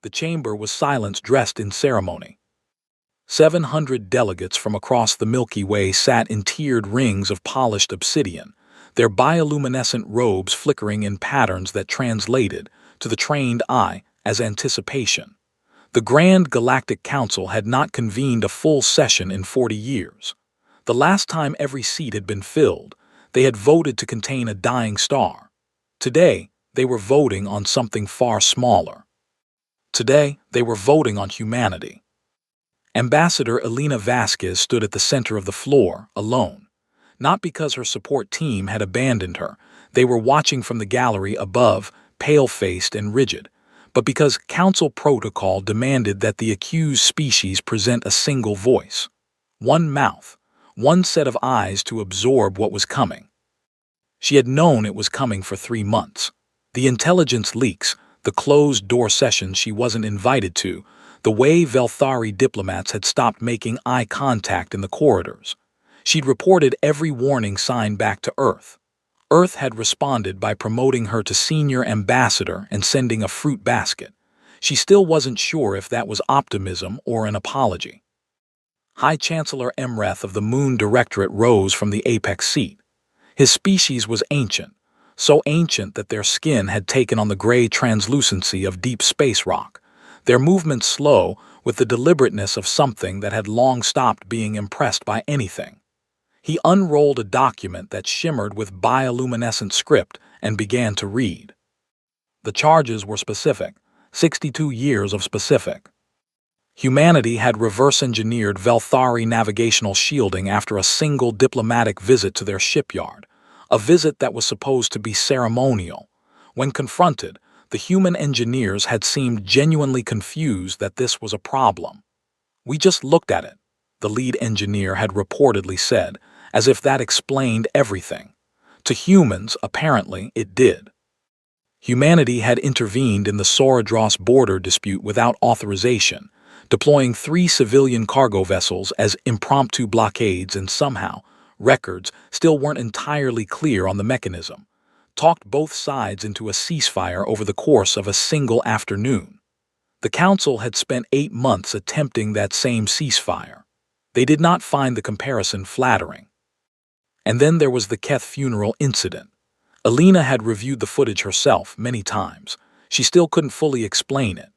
The chamber was silence dressed in ceremony. 700 delegates from across the Milky Way sat in tiered rings of polished obsidian, their bioluminescent robes flickering in patterns that translated, to the trained eye, as anticipation. The Grand Galactic Council had not convened a full session in 40 years. The last time every seat had been filled, they had voted to contain a dying star. Today, they were voting on something far smaller. Today, they were voting on humanity. Ambassador Elena Vasquez stood at the center of the floor, alone. Not because her support team had abandoned her, they were watching from the gallery above, pale-faced and rigid, but because council protocol demanded that the accused species present a single voice. One mouth, one set of eyes to absorb what was coming. She had known it was coming for 3 months. The intelligence leaks, the closed-door sessions she wasn't invited to, the way Velthari diplomats had stopped making eye contact in the corridors. She'd reported every warning sign back to Earth. Earth had responded by promoting her to senior ambassador and sending a fruit basket. She still wasn't sure if that was optimism or an apology. High Chancellor Emreth of the Moon Directorate rose from the apex seat. His species was ancient, so ancient that their skin had taken on the gray translucency of deep space rock, their movements slow with the deliberateness of something that had long stopped being impressed by anything. He unrolled a document that shimmered with bioluminescent script and began to read. The charges were specific, 62 years of specific. Humanity had reverse-engineered Velthari navigational shielding after a single diplomatic visit to their shipyard, a visit that was supposed to be ceremonial. When confronted, the human engineers had seemed genuinely confused that this was a problem. "We just looked at it," the lead engineer had reportedly said, as if that explained everything. To humans, apparently, it did. Humanity had intervened in the Sorodros border dispute without authorization, deploying 3 civilian cargo vessels as impromptu blockades, and somehow, records still weren't entirely clear on the mechanism, talked both sides into a ceasefire over the course of a single afternoon. The Council had spent 8 months attempting that same ceasefire. They did not find the comparison flattering. And then there was the Keth funeral incident. Elena had reviewed the footage herself many times. She still couldn't fully explain it.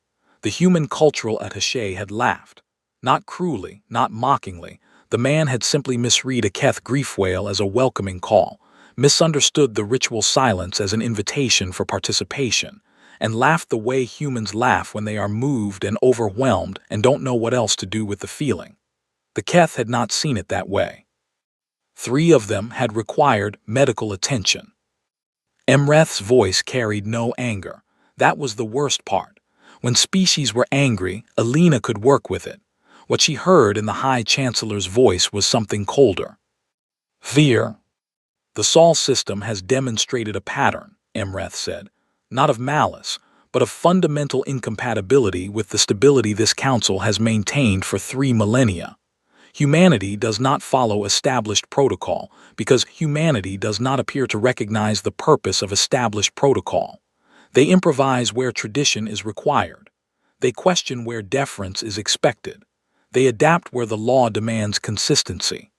The human cultural attaché had laughed. Not cruelly, not mockingly. The man had simply misread a Keth grief wail as a welcoming call, misunderstood the ritual silence as an invitation for participation, and laughed the way humans laugh when they are moved and overwhelmed and don't know what else to do with the feeling. The Keth had not seen it that way. 3 of them had required medical attention. Emreth's voice carried no anger. That was the worst part. When species were angry, Elena could work with it. What she heard in the High Chancellor's voice was something colder. Fear. "The Sol system has demonstrated a pattern," Emreth said, "not of malice, but of fundamental incompatibility with the stability this council has maintained for 3 millennia. Humanity does not follow established protocol because humanity does not appear to recognize the purpose of established protocol. They improvise where tradition is required. They question where deference is expected. They adapt where the law demands consistency."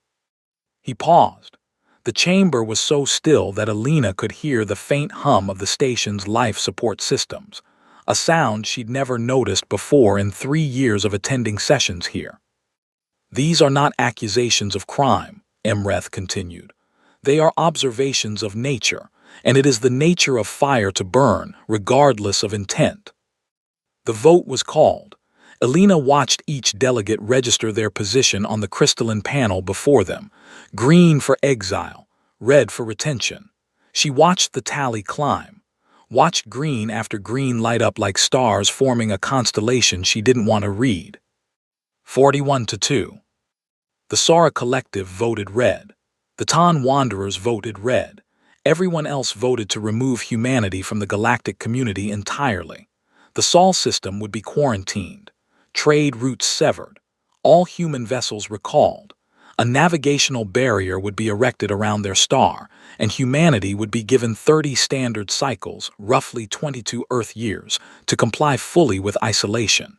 He paused. The chamber was so still that Elena could hear the faint hum of the station's life support systems, a sound she'd never noticed before in 3 years of attending sessions here. "These are not accusations of crime," Emreth continued. "They are observations of nature, and it is the nature of fire to burn, regardless of intent." The vote was called. Elena watched each delegate register their position on the crystalline panel before them, green for exile, red for retention. She watched the tally climb, watched green after green light up like stars forming a constellation she didn't want to read. 41-2. The Sara Collective voted red. The Tan Wanderers voted red. Everyone else voted to remove humanity from the galactic community entirely. The Sol system would be quarantined, trade routes severed, all human vessels recalled, A navigational barrier would be erected around their star, and humanity would be given 30 standard cycles, roughly 22 Earth years, to comply fully with isolation.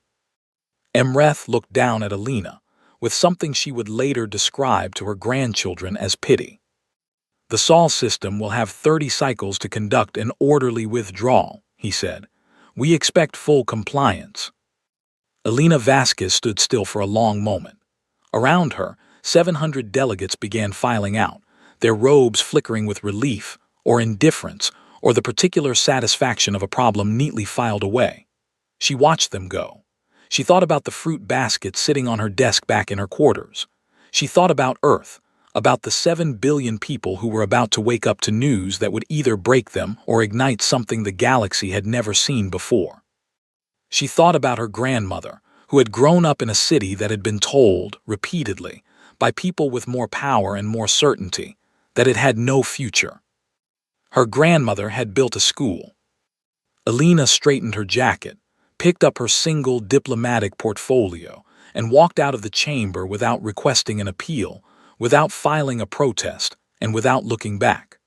Emreth looked down at Alina, with something she would later describe to her grandchildren as pity. The Sol system will have 30 cycles to conduct an orderly withdrawal, he said. We expect full compliance. Alina Vasquez stood still for a long moment. Around her, 700 delegates began filing out, their robes flickering with relief, or indifference, or the particular satisfaction of a problem neatly filed away. She watched them go. She thought about the fruit basket sitting on her desk back in her quarters. She thought about Earth, about the 7 billion people who were about to wake up to news that would either break them or ignite something the galaxy had never seen before. She thought about her grandmother, who had grown up in a city that had been told, repeatedly, by people with more power and more certainty, that it had no future. Her grandmother had built a school. Alina straightened her jacket, picked up her single diplomatic portfolio, and walked out of the chamber without requesting an appeal, without filing a protest, and without looking back.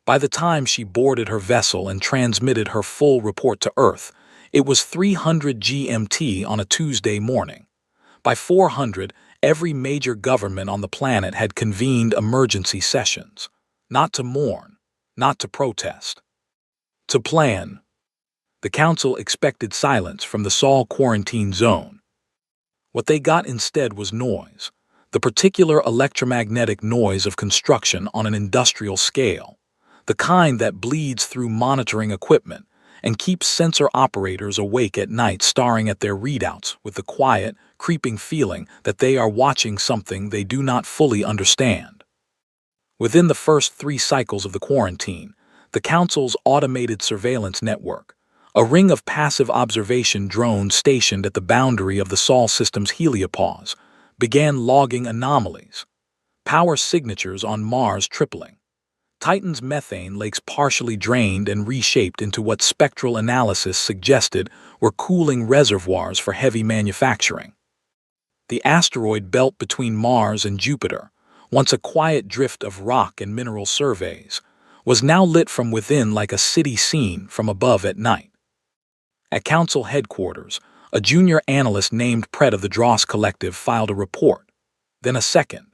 By the time she boarded her vessel and transmitted her full report to Earth, it was 300 GMT on a Tuesday morning. By 400, every major government on the planet had convened emergency sessions, not to mourn, not to protest, to plan. The council expected silence from the Sol quarantine zone. What they got instead was noise, the particular electromagnetic noise of construction on an industrial scale, the kind that bleeds through monitoring equipment and keeps sensor operators awake at night staring at their readouts with the quiet, creeping feeling that they are watching something they do not fully understand. Within the first 3 cycles of the quarantine, the Council's automated surveillance network, a ring of passive observation drones stationed at the boundary of the Sol system's heliopause, began logging anomalies, power signatures on Mars tripling, Titan's methane lakes partially drained and reshaped into what spectral analysis suggested were cooling reservoirs for heavy manufacturing. The asteroid belt between Mars and Jupiter, once a quiet drift of rock and mineral surveys, was now lit from within like a city scene from above at night. At Council headquarters, a junior analyst named Pret of the Dross Collective filed a report, then a second,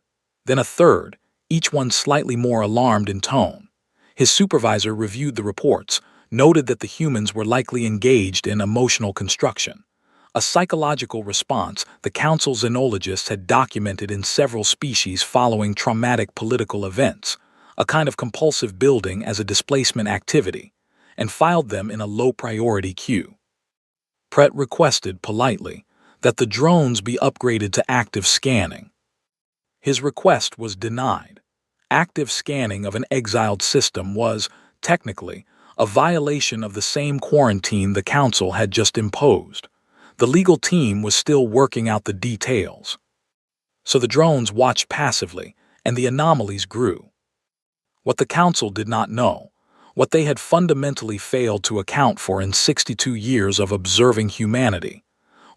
then a third, each one slightly more alarmed in tone. His supervisor reviewed the reports, noted that the humans were likely engaged in emotional construction, a psychological response the Council's xenologists had documented in several species following traumatic political events, a kind of compulsive building as a displacement activity, and filed them in a low-priority queue. Pret requested politely that the drones be upgraded to active scanning. His request was denied. Active scanning of an exiled system was, technically, a violation of the same quarantine the Council had just imposed. The legal team was still working out the details. So the drones watched passively, and the anomalies grew. What the Council did not know, what they had fundamentally failed to account for in 62 years of observing humanity,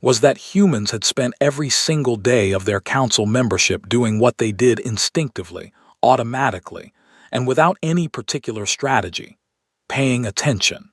was that humans had spent every single day of their Council membership doing what they did instinctively, automatically, and without any particular strategy, paying attention.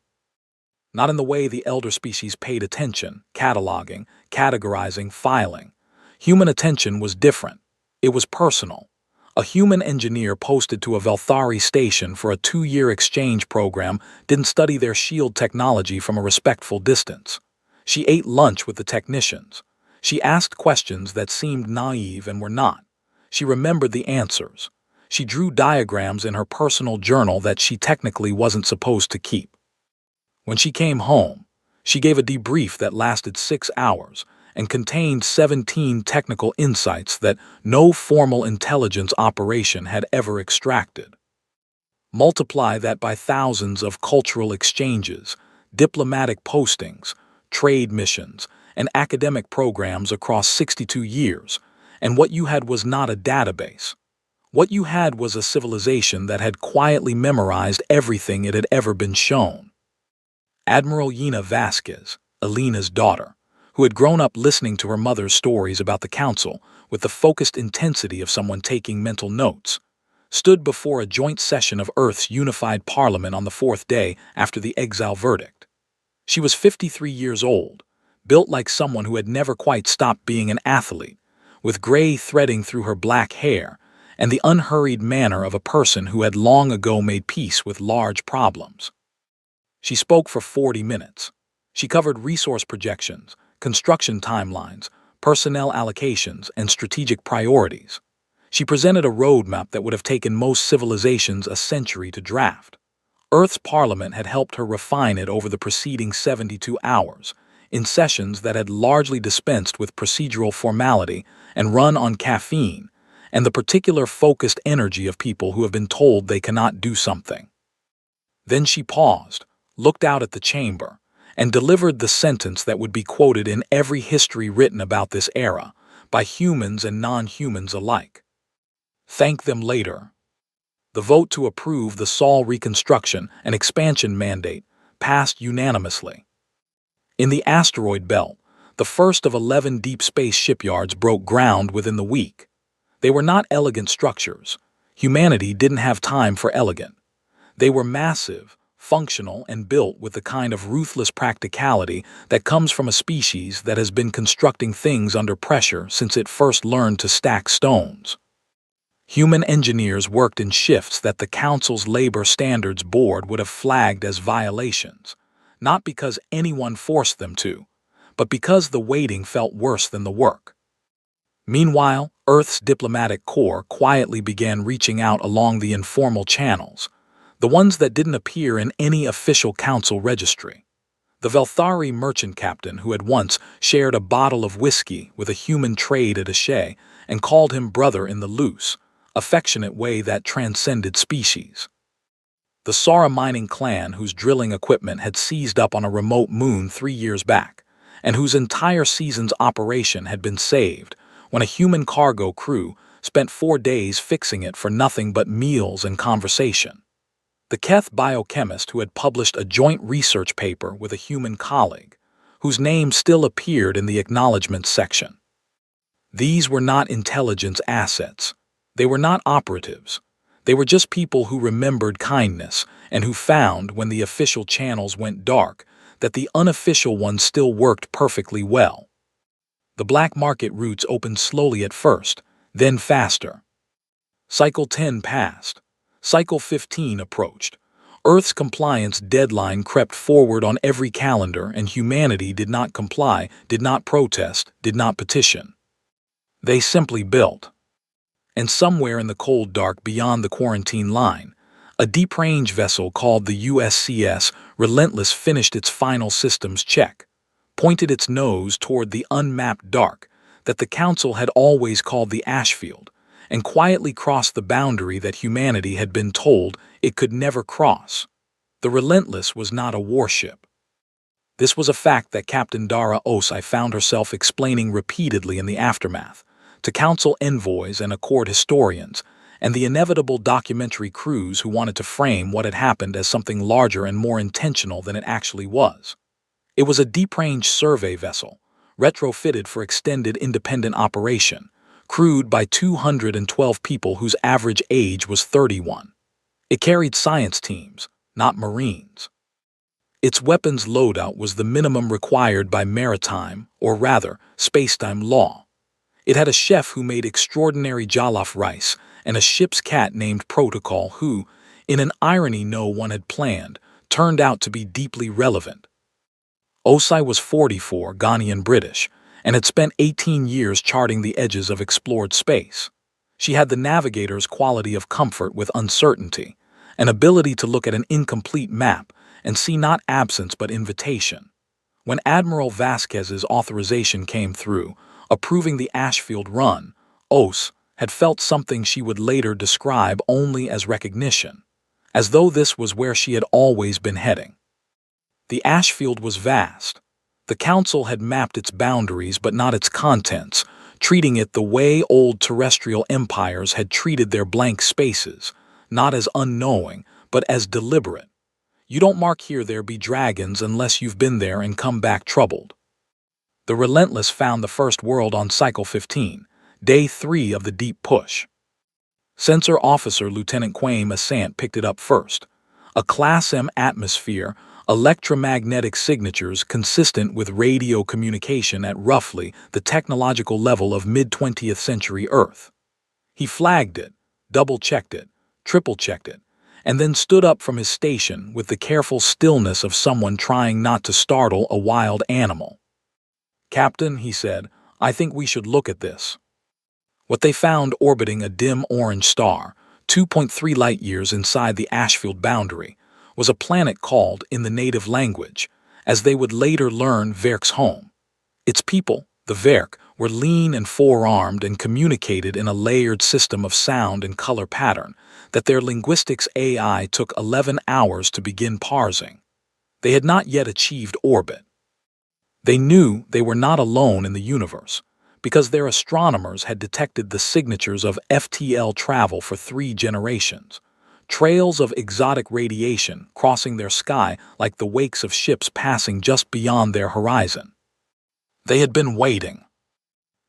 Not in the way the elder species paid attention, cataloging, categorizing, filing. Human attention was different. It was personal. A human engineer posted to a Velthari station for a 2-year exchange program didn't study their shield technology from a respectful distance. She ate lunch with the technicians. She asked questions that seemed naive and were not. She remembered the answers. She drew diagrams in her personal journal that she technically wasn't supposed to keep. When she came home, she gave a debrief that lasted 6 hours and contained 17 technical insights that no formal intelligence operation had ever extracted. Multiply that by thousands of cultural exchanges, diplomatic postings, trade missions, and academic programs across 62 years, and what you had was not a database. What you had was a civilization that had quietly memorized everything it had ever been shown. Admiral Yina Vasquez, Alina's daughter, who had grown up listening to her mother's stories about the council with the focused intensity of someone taking mental notes, stood before a joint session of Earth's unified parliament on the fourth day after the exile verdict. She was 53 years old, built like someone who had never quite stopped being an athlete, with gray threading through her black hair and the unhurried manner of a person who had long ago made peace with large problems. She spoke for 40 minutes. She covered resource projections, construction timelines, personnel allocations, and strategic priorities. She presented a roadmap that would have taken most civilizations a century to draft. Earth's parliament had helped her refine it over the preceding 72 hours, in sessions that had largely dispensed with procedural formality and run on caffeine and the particular focused energy of people who have been told they cannot do something. Then she paused, looked out at the chamber, and delivered the sentence that would be quoted in every history written about this era, by humans and non-humans alike. Thank them later. The vote to approve the Sol reconstruction and expansion mandate passed unanimously. In the asteroid belt, the first of 11 deep space shipyards broke ground within the week. They were not elegant structures. Humanity didn't have time for elegant. They were massive, functional, and built with the kind of ruthless practicality that comes from a species that has been constructing things under pressure since it first learned to stack stones. Human engineers worked in shifts that the Council's Labor Standards Board would have flagged as violations, not because anyone forced them to, but because the waiting felt worse than the work. Meanwhile, Earth's diplomatic corps quietly began reaching out along the informal channels, the ones that didn't appear in any official council registry. The Velthari merchant captain who had once shared a bottle of whiskey with a human trade attaché and called him brother in the loose, affectionate way that transcended species. The Sara mining clan whose drilling equipment had seized up on a remote moon 3 years back, and whose entire season's operation had been saved when a human cargo crew spent 4 days fixing it for nothing but meals and conversation. The Keth biochemist who had published a joint research paper with a human colleague, whose name still appeared in the acknowledgments section. These were not intelligence assets. They were not operatives. They were just people who remembered kindness and who found, when the official channels went dark, that the unofficial ones still worked perfectly well. The black market routes opened slowly at first, then faster. Cycle 10 passed. Cycle 15 approached. Earth's compliance deadline crept forward on every calendar, and humanity did not comply, did not protest, did not petition. They simply built. And somewhere in the cold dark beyond the quarantine line, a deep-range vessel called the USCS Relentless finished its final systems check, pointed its nose toward the unmapped dark that the Council had always called the Ashfield, and quietly crossed the boundary that humanity had been told it could never cross. The Relentless was not a warship. This was a fact that Captain Dara Osai found herself explaining repeatedly in the aftermath, to Council envoys and Accord historians, and the inevitable documentary crews who wanted to frame what had happened as something larger and more intentional than it actually was. It was a deep-range survey vessel, retrofitted for extended independent operation, crewed by 212 people whose average age was 31. It carried science teams, not Marines. Its weapons loadout was the minimum required by maritime, or rather, spacetime law. It had a chef who made extraordinary jollof rice and a ship's cat named Protocol who, in an irony no one had planned, turned out to be deeply relevant. Osai was 44, Ghanaian British, and had spent 18 years charting the edges of explored space. She had the navigator's quality of comfort with uncertainty, an ability to look at an incomplete map and see not absence but invitation. When Admiral Vasquez's authorization came through, approving the Ashfield run, Os had felt something she would later describe only as recognition, as though this was where she had always been heading. The Ashfield was vast. The Council had mapped its boundaries but not its contents, treating it the way old terrestrial empires had treated their blank spaces, not as unknowing, but as deliberate. You don't mark here there be dragons unless you've been there and come back troubled. The Relentless found the first world on Cycle 15, Day 3 of the deep push. Sensor Officer Lieutenant Quame Assant picked it up first. A Class M atmosphere, electromagnetic signatures consistent with radio communication at roughly the technological level of mid-20th century Earth. He flagged it, double-checked it, triple-checked it, and then stood up from his station with the careful stillness of someone trying not to startle a wild animal. "Captain," he said, "I think we should look at this." What they found orbiting a dim orange star, 2.3 light-years inside the Ashfield boundary, was a planet called, in the native language, as they would later learn, Verk's home. Its people, the Verk, were lean and four-armed and communicated in a layered system of sound and color pattern that their linguistics AI took 11 hours to begin parsing. They had not yet achieved orbit. They knew they were not alone in the universe, because their astronomers had detected the signatures of FTL travel for 3 generations, trails of exotic radiation crossing their sky like the wakes of ships passing just beyond their horizon. They had been waiting.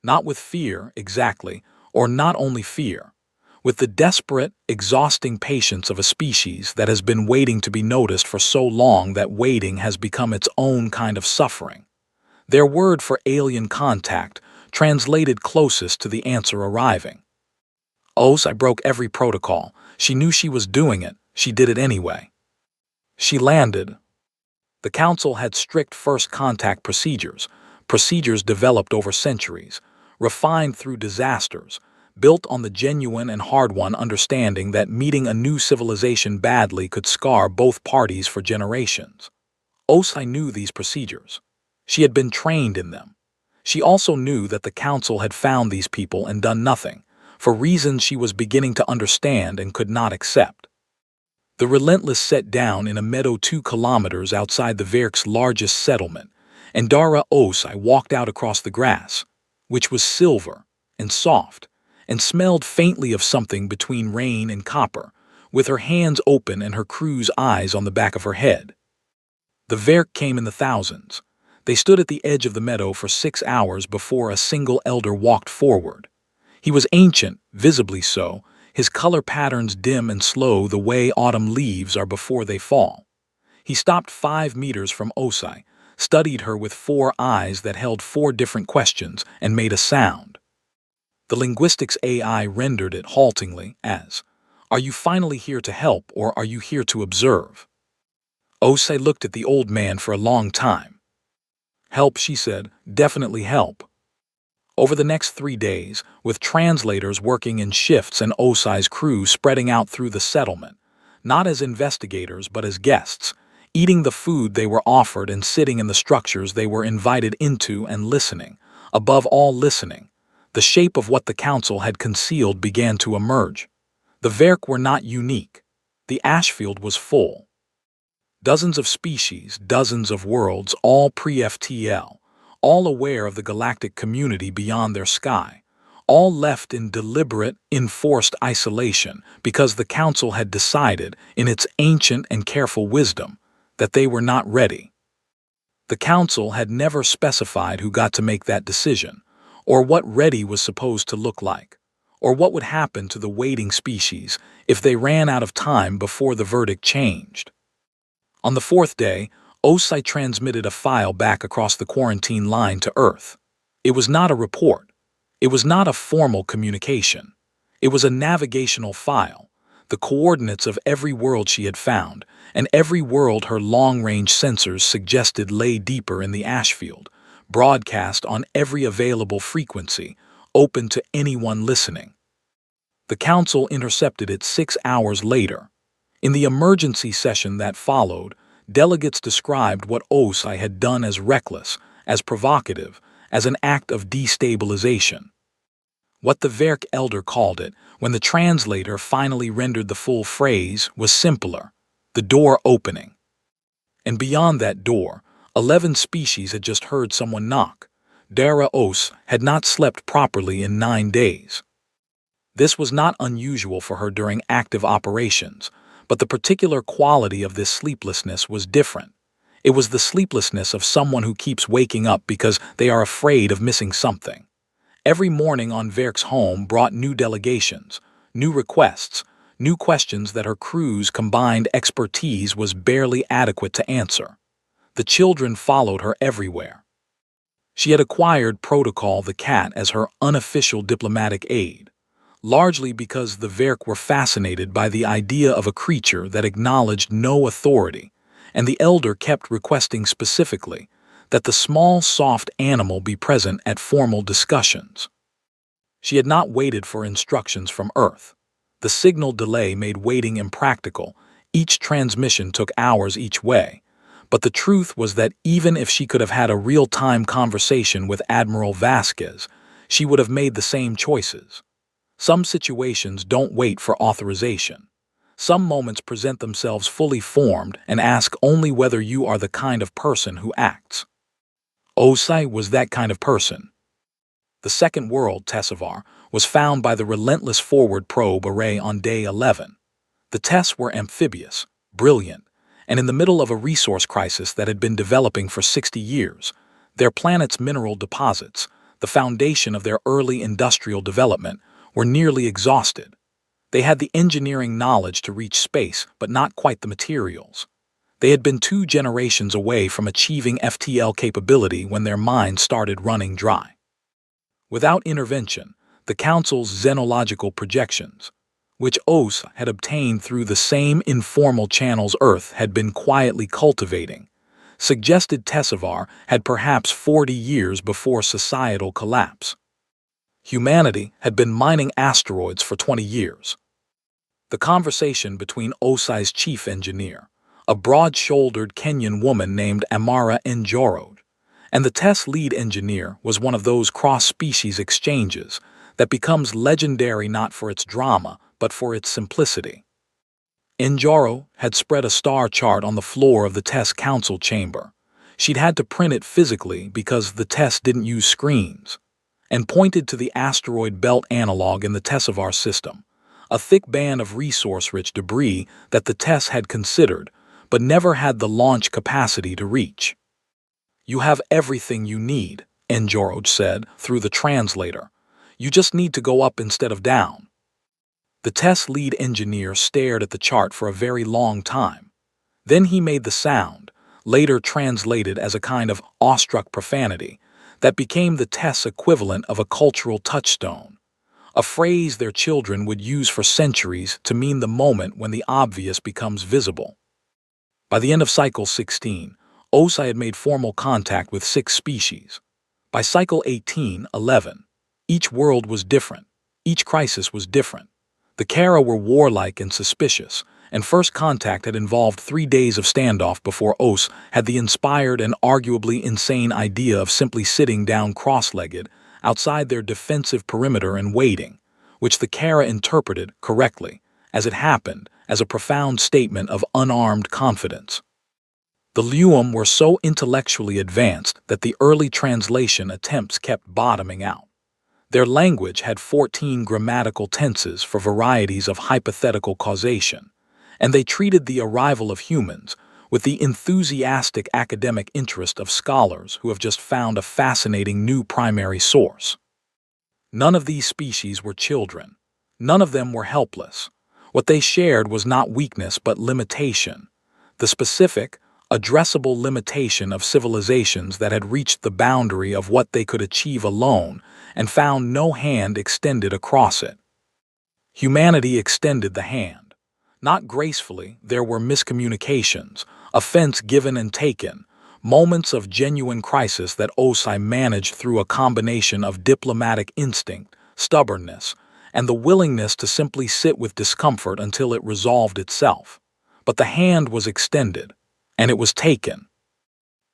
Not with fear, exactly, or not only fear, with the desperate, exhausting patience of a species that has been waiting to be noticed for so long that waiting has become its own kind of suffering. Their word for alien contact translated closest to the answer arriving. I broke every protocol. She knew she was doing it. She did it anyway. She landed. The Council had strict first contact procedures developed over centuries, refined through disasters, built on the genuine and hard-won understanding that meeting a new civilization badly could scar both parties for generations. Osai knew these procedures. She had been trained in them. She also knew that the Council had found these people and done nothing, for reasons she was beginning to understand and could not accept. The Relentless set down in a meadow 2 kilometers outside the Verk's largest settlement, and Dara Osai walked out across the grass, which was silver and soft, and smelled faintly of something between rain and copper, with her hands open and her crew's eyes on the back of her head. The Verk came in the thousands. They stood at the edge of the meadow for 6 hours before a single elder walked forward. He was ancient, visibly so, his color patterns dim and slow the way autumn leaves are before they fall. He stopped 5 meters from Osai, studied her with 4 eyes that held 4 different questions, and made a sound. The linguistics AI rendered it haltingly as, "Are you finally here to help, or are you here to observe?" Osai looked at the old man for a long time. "Help," she said, "definitely help." Over the next 3 days, with translators working in shifts and Osai's crew spreading out through the settlement, not as investigators but as guests, eating the food they were offered and sitting in the structures they were invited into and listening, above all listening, the shape of what the Council had concealed began to emerge. The Verk were not unique. The Ashfield was full. Dozens of species, dozens of worlds, all pre-FTL, all aware of the galactic community beyond their sky, all left in deliberate, enforced isolation because the Council had decided, in its ancient and careful wisdom, that they were not ready. The Council had never specified who got to make that decision, or what ready was supposed to look like, or what would happen to the waiting species if they ran out of time before the verdict changed. On the 4th day, Osai transmitted a file back across the quarantine line to Earth. It was not a report. It was not a formal communication. It was a navigational file, the coordinates of every world she had found, and every world her long-range sensors suggested lay deeper in the Ashfield, broadcast on every available frequency, open to anyone listening. The Council intercepted it 6 hours later. In the emergency session that followed, delegates described what Osai had done as reckless, as provocative, as an act of destabilization. What the Verk elder called it, when the translator finally rendered the full phrase, was simpler: the door opening. And beyond that door, 11 species had just heard someone knock. Dara Os had not slept properly in 9 days. This was not unusual for her during active operations, but the particular quality of this sleeplessness was different. It was the sleeplessness of someone who keeps waking up because they are afraid of missing something. Every morning on Verk's home brought new delegations, new requests, new questions that her crew's combined expertise was barely adequate to answer. The children followed her everywhere. She had acquired Protocol the cat as her unofficial diplomatic aide, largely because the Verk were fascinated by the idea of a creature that acknowledged no authority, and the elder kept requesting specifically that the small, soft animal be present at formal discussions. She had not waited for instructions from Earth. The signal delay made waiting impractical. Each transmission took hours each way. But the truth was that even if she could have had a real-time conversation with Admiral Vasquez, she would have made the same choices. Some situations don't wait for authorization. Some moments present themselves fully formed and ask only whether you are the kind of person who acts. Osai was that kind of person. The second world, Tessivar, was found by the relentless forward probe array on day 11. The tests were amphibious, brilliant, and in the middle of a resource crisis that had been developing for 60 years. Their planet's mineral deposits, the foundation of their early industrial development, were nearly exhausted. They had the engineering knowledge to reach space, but not quite the materials. They had been 2 generations away from achieving FTL capability when their minds started running dry. Without intervention, the Council's xenological projections, which OS had obtained through the same informal channels Earth had been quietly cultivating, suggested Tessivar had perhaps 40 years before societal collapse. Humanity had been mining asteroids for 20 years. The conversation between Osai's chief engineer, a broad-shouldered Kenyan woman named Amara Njoro, and the test lead engineer was one of those cross-species exchanges that becomes legendary not for its drama, but for its simplicity. Njoro had spread a star chart on the floor of the test council chamber. She'd had to print it physically because the test didn't use screens, and pointed to the asteroid belt analog in the Tessivar system, a thick band of resource-rich debris that the test had considered, but never had the launch capacity to reach. "You have everything you need," Njoro said through the translator. "You just need to go up instead of down." The test lead engineer stared at the chart for a very long time. Then he made the sound, later translated as a kind of awestruck profanity, that became the test's equivalent of a cultural touchstone, a phrase their children would use for centuries to mean the moment when the obvious becomes visible. By the end of Cycle 16, Osai had made formal contact with 6 species. By Cycle 18-11, each world was different, each crisis was different. The Kara were warlike and suspicious, and first contact had involved 3 days of standoff before Os had the inspired and arguably insane idea of simply sitting down cross-legged outside their defensive perimeter and waiting, which the Kara interpreted correctly, as it happened, as a profound statement of unarmed confidence. The Luum were so intellectually advanced that the early translation attempts kept bottoming out. Their language had 14 grammatical tenses for varieties of hypothetical causation, and they treated the arrival of humans with the enthusiastic academic interest of scholars who have just found a fascinating new primary source. None of these species were children. None of them were helpless. What they shared was not weakness but limitation, the specific, addressable limitation of civilizations that had reached the boundary of what they could achieve alone and found no hand extended across it. Humanity extended the hand. Not gracefully, there were miscommunications, offense given and taken, moments of genuine crisis that Osai managed through a combination of diplomatic instinct, stubbornness, and the willingness to simply sit with discomfort until it resolved itself. But the hand was extended, and it was taken.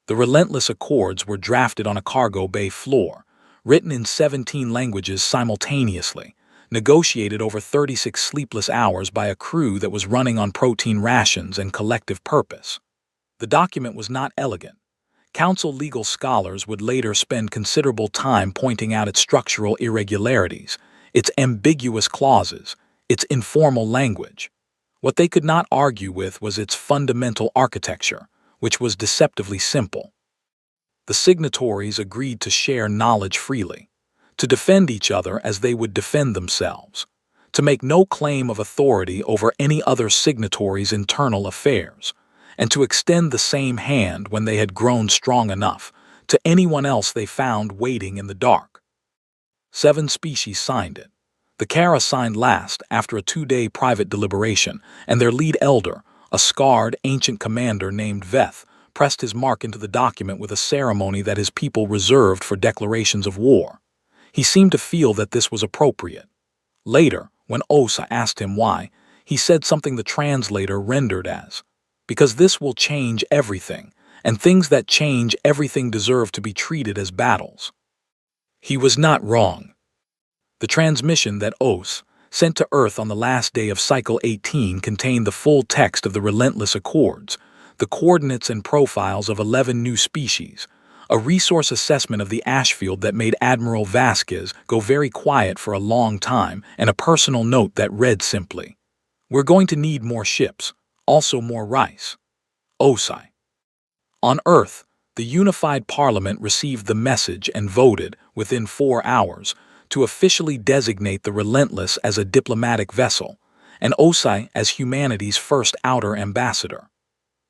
The relentless accords were drafted on a cargo bay floor, written in 17 languages simultaneously, negotiated over 36 sleepless hours by a crew that was running on protein rations and collective purpose. The document was not elegant. Council legal scholars would later spend considerable time pointing out its structural irregularities, its ambiguous clauses, its informal language. What they could not argue with was its fundamental architecture, which was deceptively simple. The signatories agreed to share knowledge freely, to defend each other as they would defend themselves, to make no claim of authority over any other signatory's internal affairs, and to extend the same hand when they had grown strong enough to anyone else they found waiting in the dark. 7 species signed it. The Kara signed last after a 2-day private deliberation, and their lead elder, a scarred ancient commander named Veth, pressed his mark into the document with a ceremony that his people reserved for declarations of war. He seemed to feel that this was appropriate. Later, when Osa asked him why, he said something the translator rendered as, "Because this will change everything, and things that change everything deserve to be treated as battles." He was not wrong. The transmission that Os sent to Earth on the last day of Cycle 18 contained the full text of the Relentless Accords, the coordinates and profiles of 11 new species, a resource assessment of the ash field that made Admiral Vasquez go very quiet for a long time, and a personal note that read simply, "We're going to need more ships, also more rice. Osai." On Earth, the unified parliament received the message and voted, within 4 hours, to officially designate the Relentless as a diplomatic vessel, and Osai as humanity's first outer ambassador.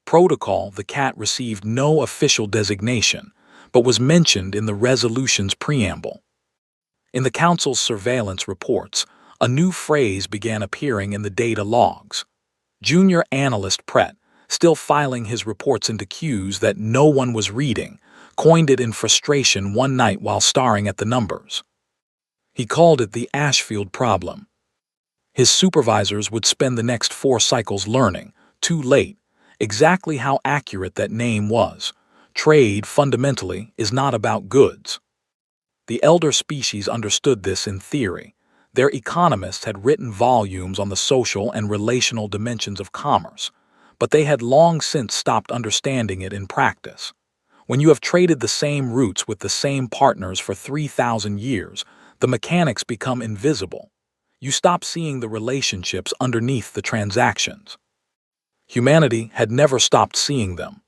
Protocol, the cat received no official designation, but was mentioned in the resolution's preamble. In the Council's surveillance reports, a new phrase began appearing in the data logs. Junior analyst Pret, still filing his reports into queues that no one was reading, coined it in frustration one night while staring at the numbers. He called it the Ashfield problem. His supervisors would spend the next 4 cycles learning, too late, exactly how accurate that name was. Trade, fundamentally, is not about goods. The elder species understood this in theory. Their economists had written volumes on the social and relational dimensions of commerce, but they had long since stopped understanding it in practice. When you have traded the same routes with the same partners for 3,000 years, the mechanics become invisible. You stop seeing the relationships underneath the transactions. Humanity had never stopped seeing them.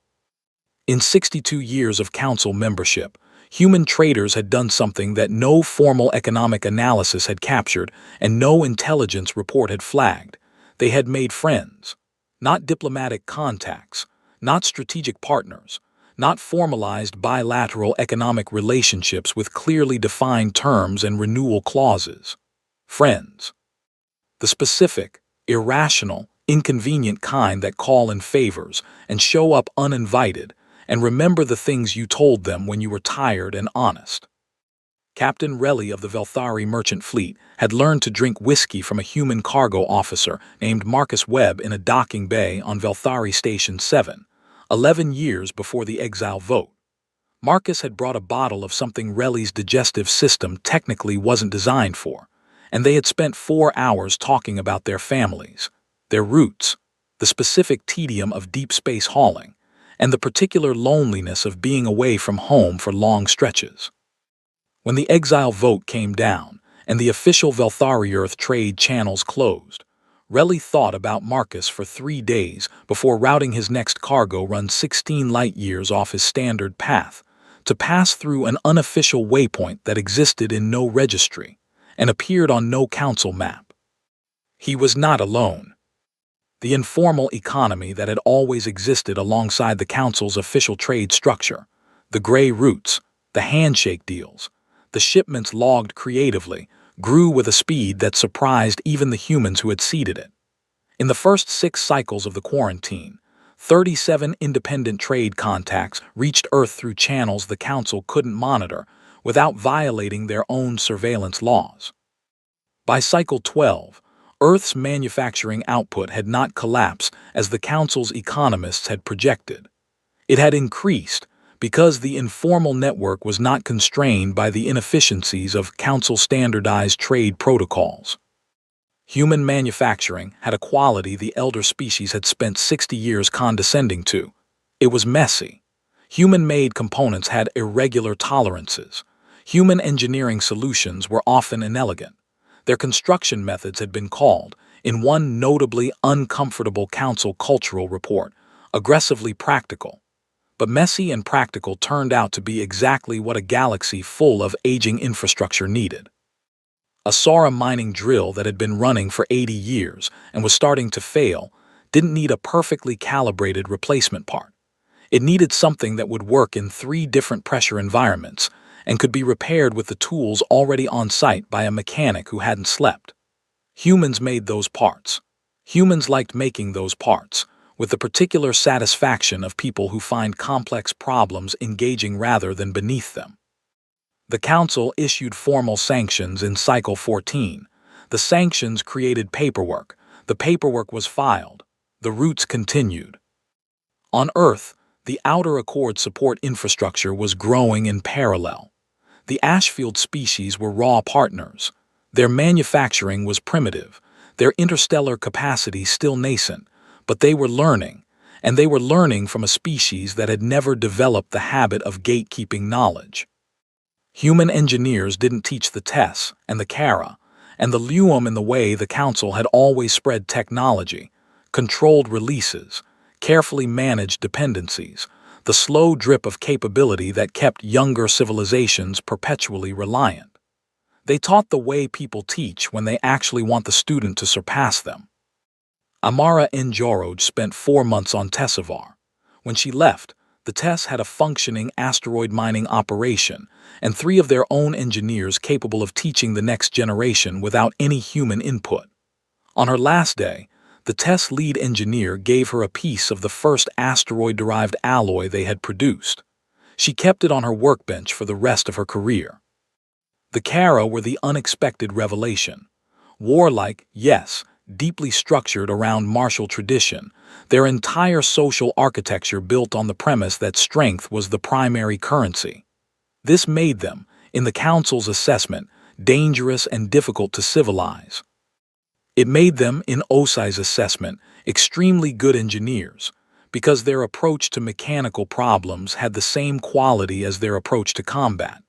In 62 years of council membership, human traders had done something that no formal economic analysis had captured and no intelligence report had flagged. They had made friends, not diplomatic contacts, not strategic partners, not formalized bilateral economic relationships with clearly defined terms and renewal clauses. Friends. The specific, irrational, inconvenient kind that call in favors and show up uninvited and remember the things you told them when you were tired and honest. Captain Relly of the Velthari merchant fleet had learned to drink whiskey from a human cargo officer named Marcus Webb in a docking bay on Velthari Station 7, 11 years before the Exiled vote. Marcus had brought a bottle of something Relly's digestive system technically wasn't designed for, and they had spent 4 hours talking about their families, their roots, the specific tedium of deep space hauling, and the particular loneliness of being away from home for long stretches. When the Exile vote came down and the official Velthari Earth trade channels closed, Relly thought about Marcus for 3 days before routing his next cargo run 16 light-years off his standard path to pass through an unofficial waypoint that existed in no registry and appeared on no council map. He was not alone. The informal economy that had always existed alongside the council's official trade structure, the gray routes, the handshake deals, the shipments logged creatively, grew with a speed that surprised even the humans who had seeded it. In the first 6 cycles of the quarantine, 37 independent trade contacts reached Earth through channels the Council couldn't monitor without violating their own surveillance laws. By Cycle 12, Earth's manufacturing output had not collapsed as the Council's economists had projected. It had increased because the informal network was not constrained by the inefficiencies of Council-standardized trade protocols. Human manufacturing had a quality the elder species had spent 60 years condescending to. It was messy. Human-made components had irregular tolerances. Human engineering solutions were often inelegant. Their construction methods had been called, in one notably uncomfortable council cultural report, aggressively practical. but messy and practical turned out to be exactly what a galaxy full of aging infrastructure needed. A Sora mining drill that had been running for 80 years and was starting to fail didn't need a perfectly calibrated replacement part. It needed something that would work in 3 different pressure environments and could be repaired with the tools already on site by a mechanic who hadn't slept. Humans made those parts. Humans liked making those parts, with the particular satisfaction of people who find complex problems engaging rather than beneath them. The Council issued formal sanctions in Cycle 14. The sanctions created paperwork. The paperwork was filed. The routes continued. On Earth, the Outer Accord support infrastructure was growing in parallel. The Ashfield species were raw partners. Their manufacturing was primitive, their interstellar capacity still nascent, but they were learning, and they were learning from a species that had never developed the habit of gatekeeping knowledge. Human engineers didn't teach the Tess and the Kara, and the Luum in the way the Council had always spread technology, controlled releases, carefully managed dependencies, the slow drip of capability that kept younger civilizations perpetually reliant. They taught the way people teach when they actually want the student to surpass them. Amara Njoroj spent 4 months on Tessivar. When she left, the Tess had a functioning asteroid mining operation and 3 of their own engineers capable of teaching the next generation without any human input. On her last day, the Tess lead engineer gave her a piece of the first asteroid-derived alloy they had produced. She kept it on her workbench for the rest of her career. The Kara were the unexpected revelation. Warlike, yes, deeply structured around martial tradition, their entire social architecture built on the premise that strength was the primary currency. This made them, in the Council's assessment, dangerous and difficult to civilize. It made them, in OSI's assessment, extremely good engineers, because their approach to mechanical problems had the same quality as their approach to combat.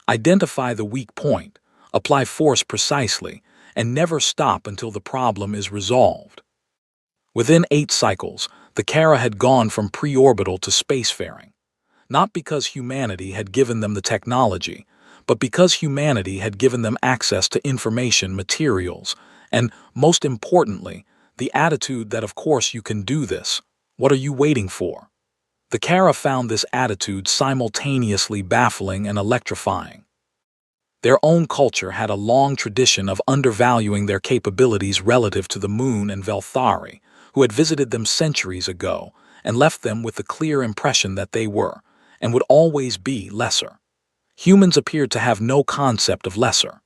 Identify the weak point, apply force precisely, and never stop until the problem is resolved. Within 8 cycles, the Kara had gone from pre-orbital to spacefaring, not because humanity had given them the technology, but because humanity had given them access to information, materials, and, most importantly, the attitude that of course you can do this. What are you waiting for? The Kara found this attitude simultaneously baffling and electrifying. Their own culture had a long tradition of undervaluing their capabilities relative to the Moon and Velthari, who had visited them centuries ago and left them with the clear impression that they were, and would always be, lesser. Humans appeared to have no concept of lesser.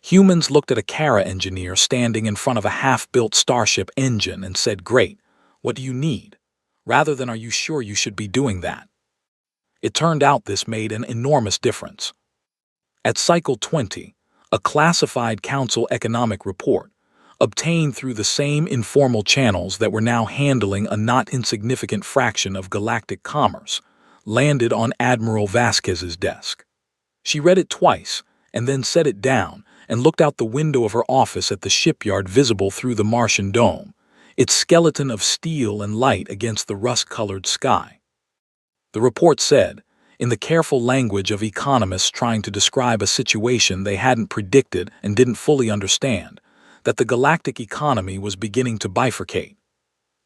Humans looked at a Kara engineer standing in front of a half-built starship engine and said, "Great, what do you need?" rather than "Are you sure you should be doing that?" It turned out this made an enormous difference. At Cycle 20, a classified Council economic report, obtained through the same informal channels that were now handling a not insignificant fraction of galactic commerce, landed on Admiral Vasquez's desk. She read it twice, and then set it down, and looked out the window of her office at the shipyard visible through the Martian dome, its skeleton of steel and light against the rust-colored sky. The report said, in the careful language of economists trying to describe a situation they hadn't predicted and didn't fully understand, that the galactic economy was beginning to bifurcate.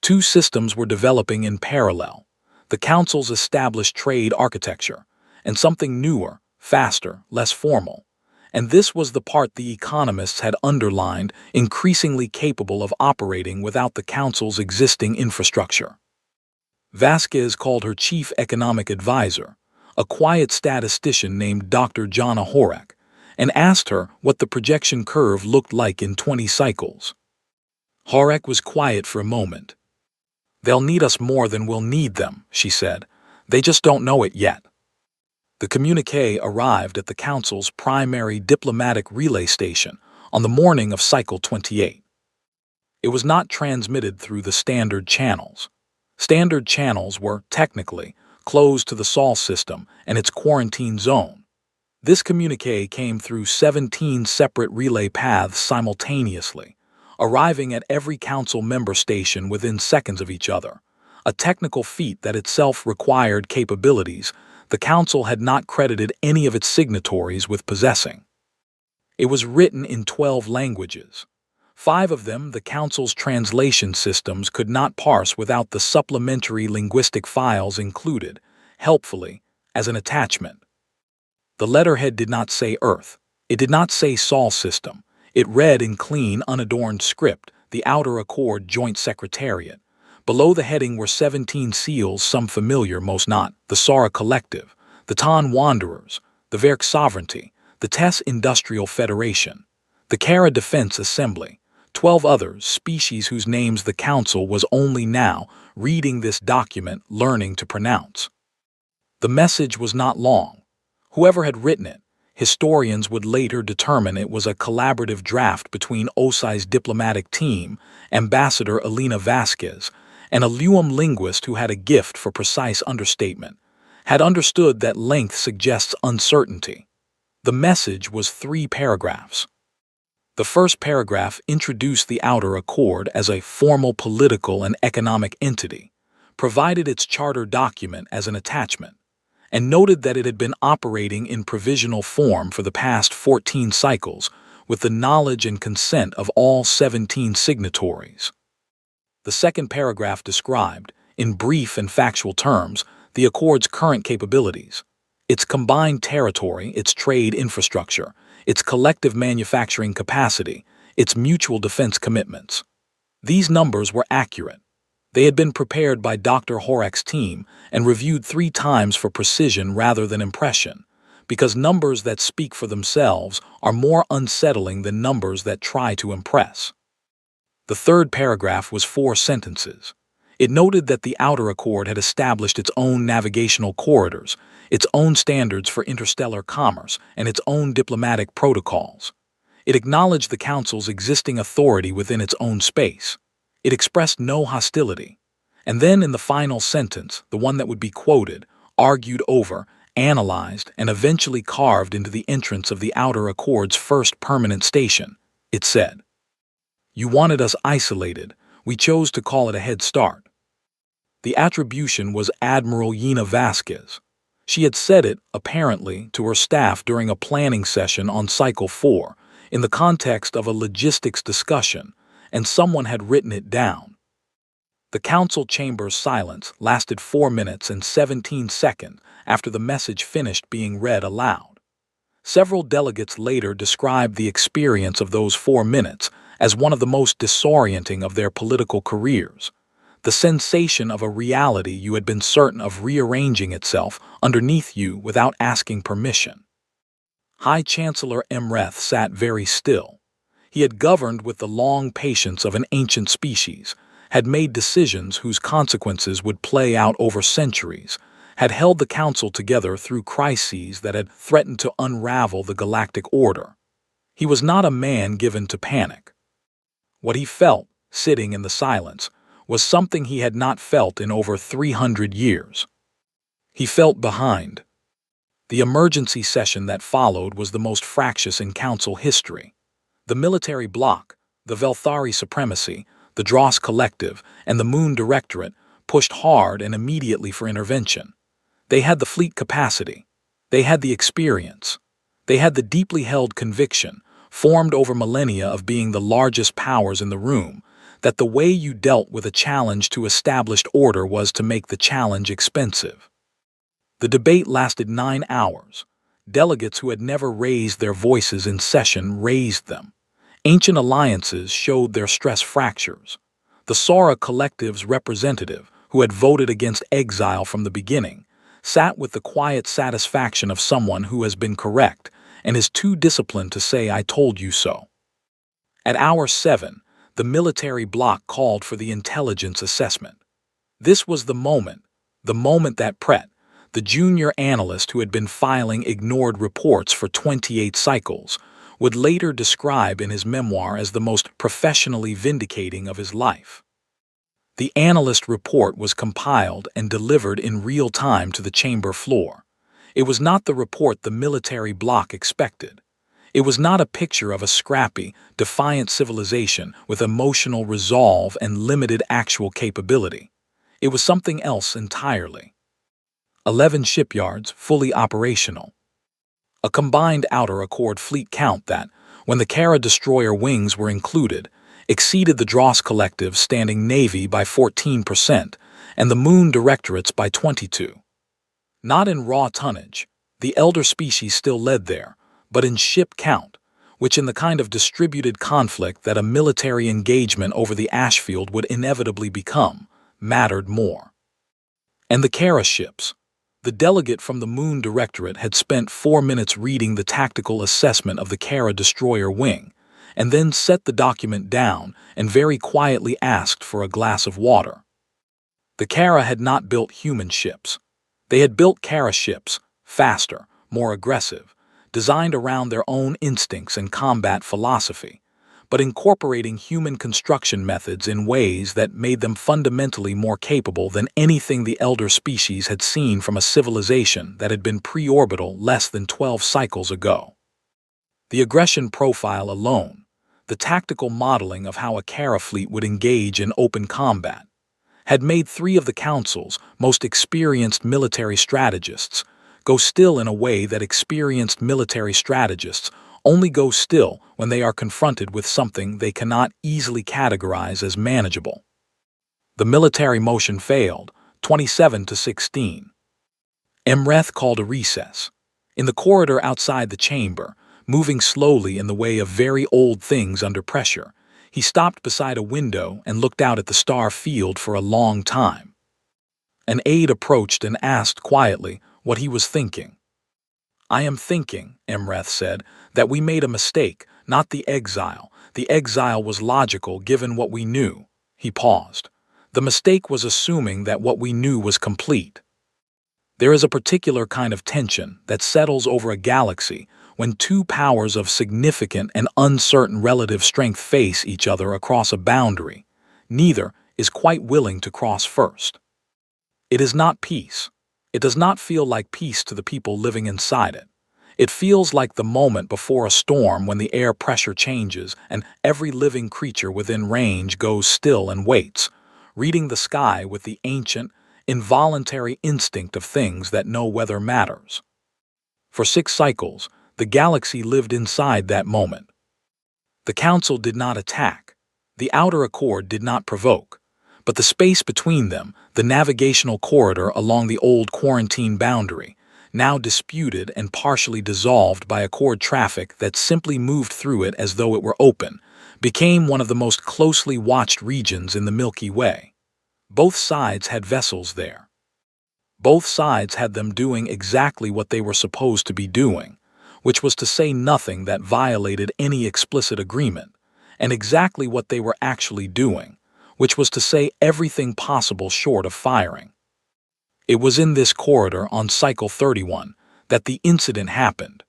2 systems were developing in parallel: the Council's established trade architecture, and something newer, faster, less formal. And this was the part the economists had underlined, increasingly capable of operating without the Council's existing infrastructure. Vasquez called her chief economic advisor, a quiet statistician named Dr. Jana Horek, and asked her what the projection curve looked like in 20 cycles. Horek was quiet for a moment. "They'll need us more than we'll need them," she said. "They just don't know it yet." The communiqué arrived at the Council's primary diplomatic relay station on the morning of Cycle 28. It was not transmitted through the standard channels. Standard channels were, technically, closed to the Sol system and its quarantine zone. This communiqué came through 17 separate relay paths simultaneously, arriving at every Council member station within seconds of each other, a technical feat that itself required capabilities the Council had not credited any of its signatories with possessing. It was written in 12 languages. 5 of them the Council's translation systems could not parse without the supplementary linguistic files included, helpfully, as an attachment. The letterhead did not say Earth. It did not say Sol System. It read in clean, unadorned script, the Outer Accord Joint Secretariat. Below the heading were 17 seals, some familiar, most not: the Sara Collective, the Tan Wanderers, the Werk Sovereignty, the Tess Industrial Federation, the Kara Defense Assembly, 12 others, species whose names the Council was only now, reading this document, learning to pronounce. The message was not long. Whoever had written it, historians would later determine it was a collaborative draft between OSI's diplomatic team, Ambassador Elena Vasquez, and a Luam linguist who had a gift for precise understatement, had understood that length suggests uncertainty. The message was 3 paragraphs. The first paragraph introduced the Outer Accord as a formal political and economic entity, provided its charter document as an attachment, and noted that it had been operating in provisional form for the past 14 cycles with the knowledge and consent of all 17 signatories. The second paragraph described, in brief and factual terms, the Accord's current capabilities, its combined territory, its trade infrastructure, its collective manufacturing capacity, its mutual defense commitments. These numbers were accurate. They had been prepared by Dr. Horek's team and reviewed 3 times for precision rather than impression, because numbers that speak for themselves are more unsettling than numbers that try to impress. The third paragraph was 4 sentences. It noted that the Outer Accord had established its own navigational corridors, its own standards for interstellar commerce, and its own diplomatic protocols. It acknowledged the Council's existing authority within its own space. It expressed no hostility. And then in the final sentence, the one that would be quoted, argued over, analyzed, and eventually carved into the entrance of the Outer Accord's first permanent station, it said, "You wanted us isolated. We chose to call it a head start." The attribution was Admiral Yena Vasquez. She had said it, apparently, to her staff during a planning session on Cycle 4, in the context of a logistics discussion, and someone had written it down. The Council chamber's silence lasted 4 minutes and 17 seconds after the message finished being read aloud. Several delegates later described the experience of those 4 minutes as one of the most disorienting of their political careers. The sensation of a reality you had been certain of rearranging itself underneath you without asking permission. High Chancellor Emreth sat very still. He had governed with the long patience of an ancient species, had made decisions whose consequences would play out over centuries, had held the Council together through crises that had threatened to unravel the galactic order. He was not a man given to panic. What he felt, sitting in the silence, was something he had not felt in over 300 years. He felt behind. The emergency session that followed was the most fractious in Council history. The military bloc, the Velthari Supremacy, the Dross Collective, and the Moon Directorate pushed hard and immediately for intervention. They had the fleet capacity. They had the experience. They had the deeply held conviction, formed over millennia of being the largest powers in the room, that the way you dealt with a challenge to established order was to make the challenge expensive. The debate lasted 9 hours. Delegates who had never raised their voices in session raised them. Ancient alliances showed their stress fractures. The Sara Collective's representative, who had voted against exile from the beginning, sat with the quiet satisfaction of someone who has been correct and is too disciplined to say "I told you so." At hour 7, the military bloc called for the intelligence assessment. This was the moment that Pret, the junior analyst who had been filing ignored reports for 28 cycles, would later describe in his memoir as the most professionally vindicating of his life. The analyst report was compiled and delivered in real time to the chamber floor. It was not the report the military bloc expected. It was not a picture of a scrappy, defiant civilization with emotional resolve and limited actual capability. It was something else entirely. 11 shipyards fully operational. A combined outer Accord fleet count that, when the Kara destroyer wings were included, exceeded the Dross Collective standing Navy by 14% and the Moon Directorates by 22%. Not in raw tonnage, the elder species still led there, but in ship count, which in the kind of distributed conflict that a military engagement over the Ashfield would inevitably become, mattered more. And the Kara ships. The delegate from the Moon Directorate had spent 4 minutes reading the tactical assessment of the Kara destroyer wing, and then set the document down and very quietly asked for a glass of water. The Kara had not built human ships. They had built Kara ships, faster, more aggressive, designed around their own instincts and combat philosophy, but incorporating human construction methods in ways that made them fundamentally more capable than anything the elder species had seen from a civilization that had been pre-orbital less than 12 cycles ago. The aggression profile alone, the tactical modeling of how a Kara fleet would engage in open combat, had made 3 of the Council's most experienced military strategists go still in a way that experienced military strategists only go still when they are confronted with something they cannot easily categorize as manageable. The military motion failed, 27-16. Emreth called a recess. In the corridor outside the chamber, moving slowly in the way of very old things under pressure, he stopped beside a window and looked out at the star field for a long time. An aide approached and asked quietly what he was thinking. "I am thinking," Emreth said, "that we made a mistake, not the exile. The exile was logical given what we knew." He paused. "The mistake was assuming that what we knew was complete. There is a particular kind of tension that settles over a galaxy when 2 powers of significant and uncertain relative strength face each other across a boundary. Neither is quite willing to cross first. It is not peace. It does not feel like peace to the people living inside it. It feels like the moment before a storm when the air pressure changes and every living creature within range goes still and waits, reading the sky with the ancient, involuntary instinct of things that know weather matters. For 6 cycles, the galaxy lived inside that moment. The Council did not attack. The Outer Accord did not provoke. But the space between them, the navigational corridor along the old quarantine boundary, now disputed and partially dissolved by Accord traffic that simply moved through it as though it were open, became one of the most closely watched regions in the Milky Way. Both sides had vessels there. Both sides had them doing exactly what they were supposed to be doing, which was to say nothing that violated any explicit agreement, and exactly what they were actually doing, which was to say everything possible short of firing. It was in this corridor on Cycle 31 that the incident happened.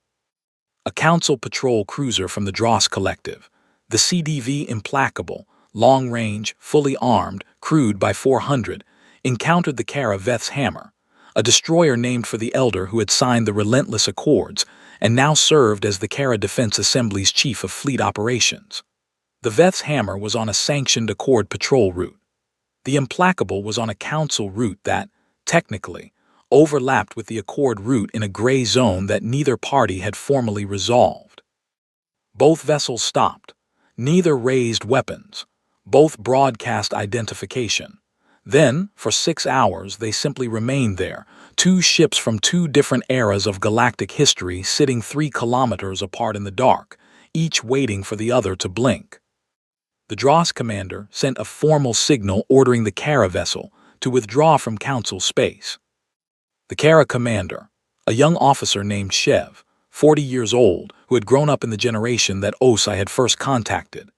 A Council patrol cruiser from the Dross Collective, the CDV Implacable, long-range, fully armed, crewed by 400, encountered the Kara Veth's Hammer, a destroyer named for the elder who had signed the Relentless Accords and now served as the Kara Defense Assembly's chief of fleet operations. The Veth's Hammer was on a sanctioned Accord patrol route. The Implacable was on a Council route that, technically, overlapped with the Accord route in a gray zone that neither party had formally resolved. Both vessels stopped. Neither raised weapons. Both broadcast identification. Then, for 6 hours, they simply remained there, 2 ships from 2 different eras of galactic history sitting 3 kilometers apart in the dark, each waiting for the other to blink. The Dross commander sent a formal signal ordering the Kara vessel to withdraw from Council space. The Kara commander, a young officer named Shev, 40 years old, who had grown up in the generation that Osai had first contacted,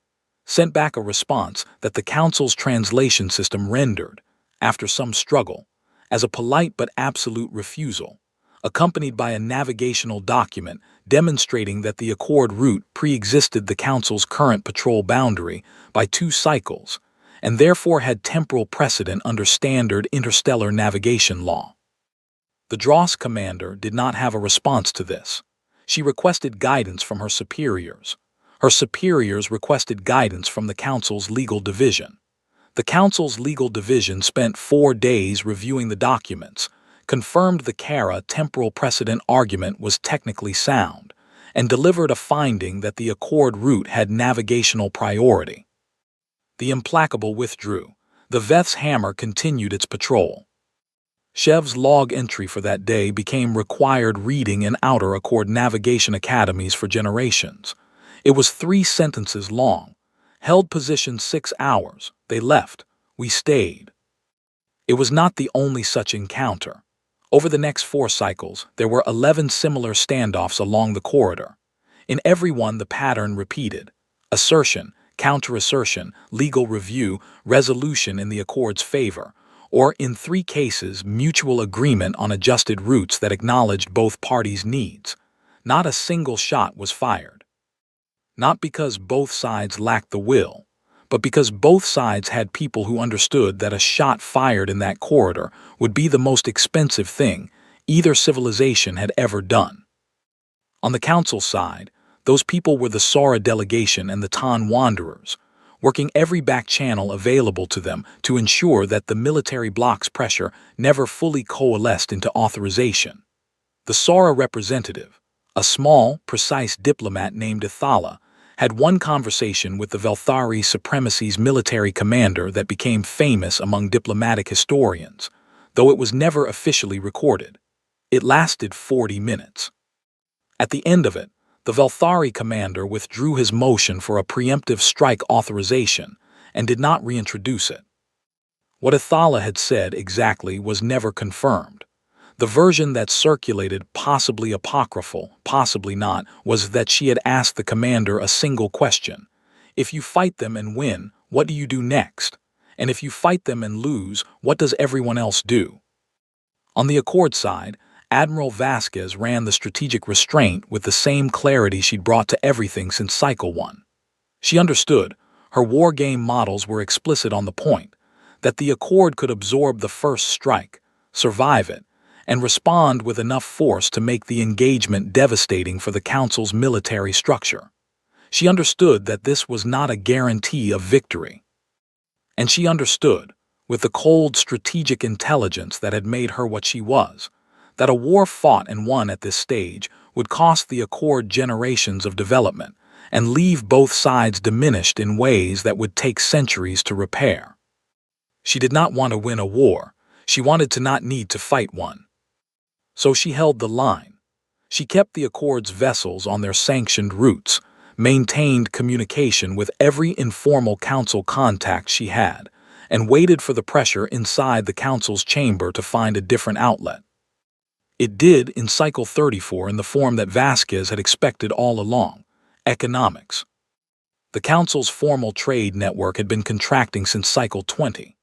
sent back a response that the Council's translation system rendered, after some struggle, as a polite but absolute refusal, accompanied by a navigational document demonstrating that the Accord route pre-existed the Council's current patrol boundary by 2 cycles, and therefore had temporal precedent under standard interstellar navigation law. The Dross commander did not have a response to this. She requested guidance from her superiors. Her superiors requested guidance from the Council's legal division. The Council's legal division spent 4 days reviewing the documents, confirmed the Kara temporal precedent argument was technically sound, and delivered a finding that the Accord route had navigational priority. The Implacable withdrew. The Veth's hammer continued its patrol. Shev's log entry for that day became required reading in Outer Accord navigation academies for generations. It was 3 sentences long. Held position 6 hours. They left. We stayed. It was not the only such encounter. Over the next 4 cycles, there were 11 similar standoffs along the corridor. In every one, the pattern repeated: assertion, counter-assertion, legal review, resolution in the Accord's favor, or in 3 cases, mutual agreement on adjusted routes that acknowledged both parties' needs. Not a single shot was fired. Not because both sides lacked the will, but because both sides had people who understood that a shot fired in that corridor would be the most expensive thing either civilization had ever done. On the Council side, those people were the Sora delegation and the Tan Wanderers, working every back channel available to them to ensure that the military bloc's pressure never fully coalesced into authorization. The Sora representative, a small, precise diplomat named Ithala, had one conversation with the Velthari Supremacy's military commander that became famous among diplomatic historians, though it was never officially recorded. It lasted 40 minutes. At the end of it, the Velthari commander withdrew his motion for a preemptive strike authorization and did not reintroduce it. What Ithala had said exactly was never confirmed. The version that circulated, possibly apocryphal, possibly not, was that she had asked the commander a single question. If you fight them and win, what do you do next? And if you fight them and lose, what does everyone else do? On the Accord side, Admiral Vasquez ran the strategic restraint with the same clarity she'd brought to everything since Cycle 1. She understood, her war game models were explicit on the point, that the Accord could absorb the first strike, survive it, and respond with enough force to make the engagement devastating for the Council's military structure. She understood that this was not a guarantee of victory. And she understood, with the cold strategic intelligence that had made her what she was, that a war fought and won at this stage would cost the Accord generations of development and leave both sides diminished in ways that would take centuries to repair. She did not want to win a war. She wanted to not need to fight one. So she held the line. She kept the Accord's vessels on their sanctioned routes, maintained communication with every informal Council contact she had, and waited for the pressure inside the Council's chamber to find a different outlet. It did in Cycle 34 in the form that Vasquez had expected all along: economics. The Council's formal trade network had been contracting since Cycle 20.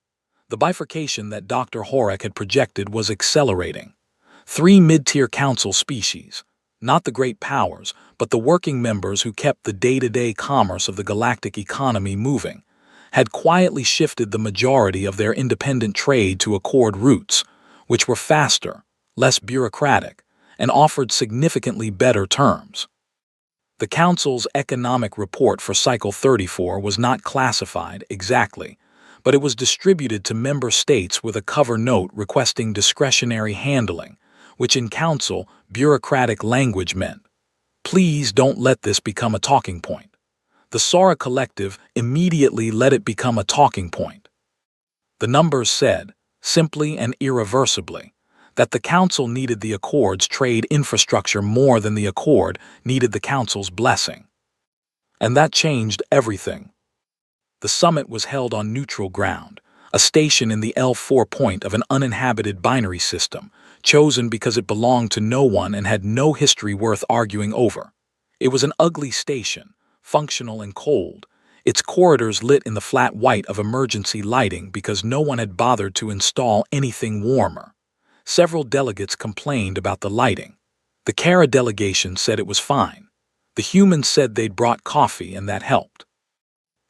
The bifurcation that Dr. Horek had projected was accelerating. 3 mid-tier Council species, not the great powers, but the working members who kept the day-to-day commerce of the galactic economy moving, had quietly shifted the majority of their independent trade to Accord routes, which were faster, less bureaucratic, and offered significantly better terms. The Council's economic report for Cycle 34 was not classified exactly, but it was distributed to member states with a cover note requesting discretionary handling, which in Council bureaucratic language meant, "Please don't let this become a talking point." The Sora Collective immediately let it become a talking point. The numbers said, simply and irreversibly, that the Council needed the Accord's trade infrastructure more than the Accord needed the Council's blessing. And that changed everything. The summit was held on neutral ground, a station in the L4 point of an uninhabited binary system, chosen because it belonged to no one and had no history worth arguing over. It was an ugly station, functional and cold, its corridors lit in the flat white of emergency lighting because no one had bothered to install anything warmer. Several delegates complained about the lighting. The Kara delegation said it was fine. The humans said they'd brought coffee and that helped.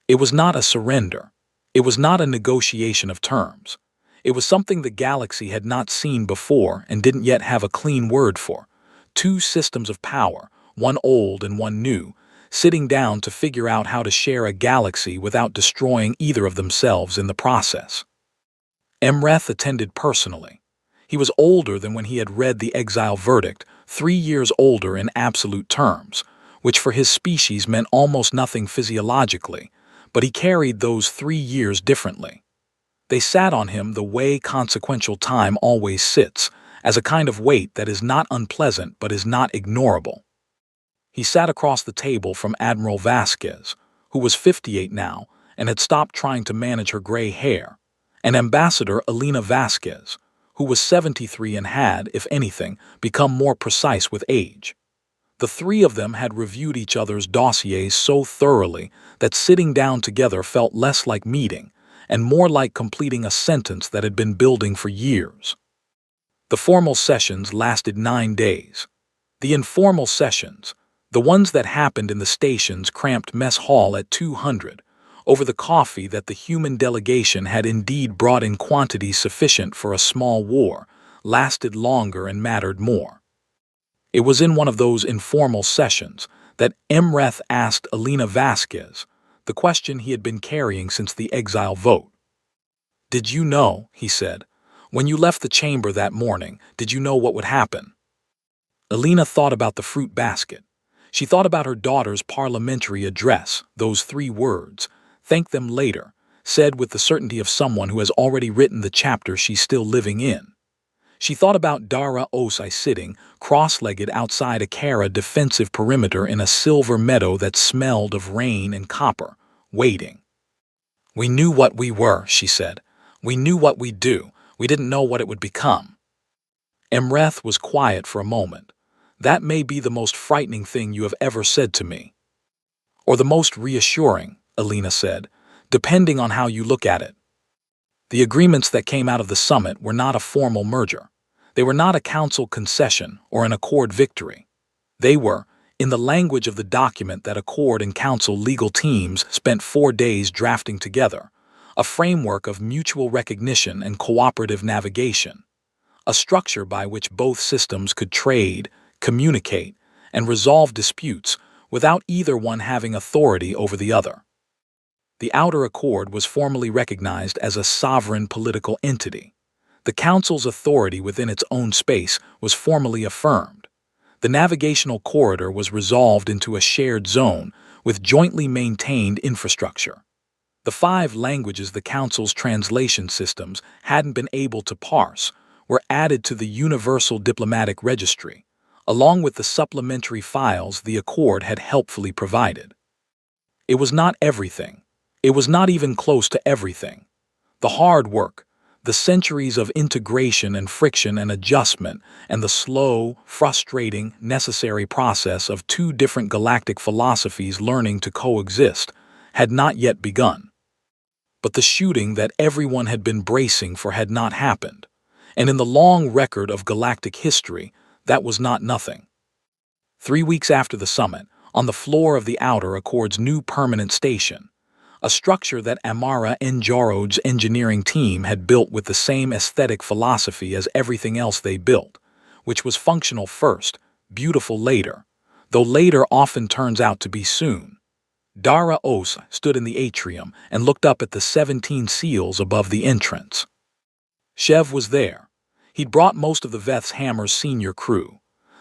It was not a surrender. It was not a negotiation of terms. It was something the galaxy had not seen before and didn't yet have a clean word for. 2 systems of power, one old and one new, sitting down to figure out how to share a galaxy without destroying either of themselves in the process. Emreth attended personally. He was older than when he had read the exile verdict, 3 years older in absolute terms, which for his species meant almost nothing physiologically, but he carried those 3 years differently. They sat on him the way consequential time always sits, as a kind of weight that is not unpleasant but is not ignorable. He sat across the table from Admiral Vasquez, who was 58 now and had stopped trying to manage her gray hair, and Ambassador Elena Vasquez, who was 73 and had, if anything, become more precise with age. The three of them had reviewed each other's dossiers so thoroughly that sitting down together felt less like meeting and more like completing a sentence that had been building for years. The formal sessions lasted 9 days. The informal sessions, the ones that happened in the station's cramped mess hall at 200, over the coffee that the human delegation had indeed brought in quantities sufficient for a small war, lasted longer and mattered more. It was in one of those informal sessions that Emreth asked Elena Vasquez the question he had been carrying since the exile vote. "Did you know," he said, "when you left the chamber that morning, did you know what would happen?" Elena thought about the fruit basket. She thought about her daughter's parliamentary address, those 3 words, "Thank them later," said with the certainty of someone who has already written the chapter she's still living in. She thought about Dara Osai sitting, cross-legged outside a Kara defensive perimeter in a silver meadow that smelled of rain and copper, waiting. "We knew what we were," she said. "We knew what we'd do. We didn't know what it would become." Emreth was quiet for a moment. "That may be the most frightening thing you have ever said to me." "Or the most reassuring," Elena said, "depending on how you look at it. The agreements that came out of the summit were not a formal merger. They were not a council concession or an Accord victory. They were, in the language of the document that Accord and Council legal teams spent 4 days drafting together, a framework of mutual recognition and cooperative navigation, a structure by which both systems could trade, communicate, and resolve disputes without either one having authority over the other. The Outer Accord was formally recognized as a sovereign political entity. The Council's authority within its own space was formally affirmed. The navigational corridor was resolved into a shared zone with jointly maintained infrastructure. The 5 languages the Council's translation systems hadn't been able to parse were added to the Universal Diplomatic Registry, along with the supplementary files the Accord had helpfully provided. It was not everything. It was not even close to everything. The hard work, the centuries of integration and friction and adjustment, and the slow, frustrating, necessary process of 2 different galactic philosophies learning to coexist had not yet begun. But the shooting that everyone had been bracing for had not happened, and in the long record of galactic history, that was not nothing. 3 weeks after the summit, on the floor of the Outer Accord's new permanent station, a structure that Amara Njarod's engineering team had built with the same aesthetic philosophy as everything else they built, which was functional first, beautiful later, though later often turns out to be soon. Dara Os stood in the atrium and looked up at the 17 seals above the entrance. Shev was there. He'd brought most of the Veth's Hammer's senior crew.